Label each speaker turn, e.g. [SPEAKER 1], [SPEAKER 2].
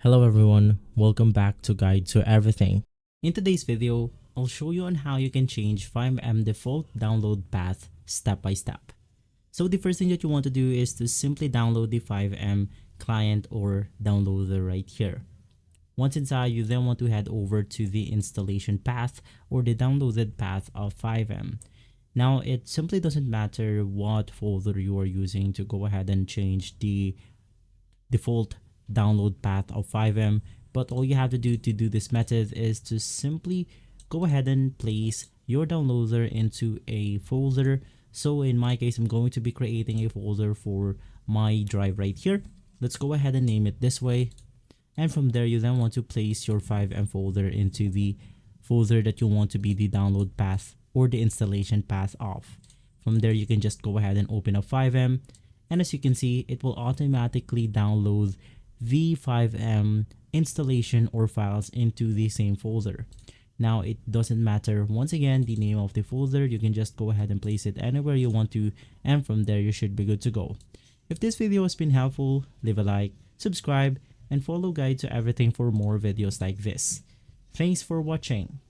[SPEAKER 1] Hello everyone, welcome back to Guide to Everything. In today's video, I'll show you on how you can change FiveM default download path step by step. So the first thing that you want to do is to simply download the FiveM client or downloader right here. Once inside, you then want to head over to the installation path or the downloaded path of FiveM. Now, it simply doesn't matter what folder you are using to go ahead and change the default download path of FiveM, but all you have to do this method is to simply go ahead and place your downloader into a folder. So in my case, I'm going to be creating a folder for my drive right here. Let's go ahead and name it this way, and from there you then want to place your FiveM folder into the folder that you want to be the download path or the installation path of. From there you can just go ahead and open up FiveM, and as you can see, it will automatically download the FiveM installation or files into the same folder. Now, it doesn't matter, once again, the name of the folder. You can just go ahead and place it anywhere you want to, and from there you should be good to go. If this video has been helpful, leave a like, subscribe, and follow Guide to Everything for more videos like this. Thanks for watching.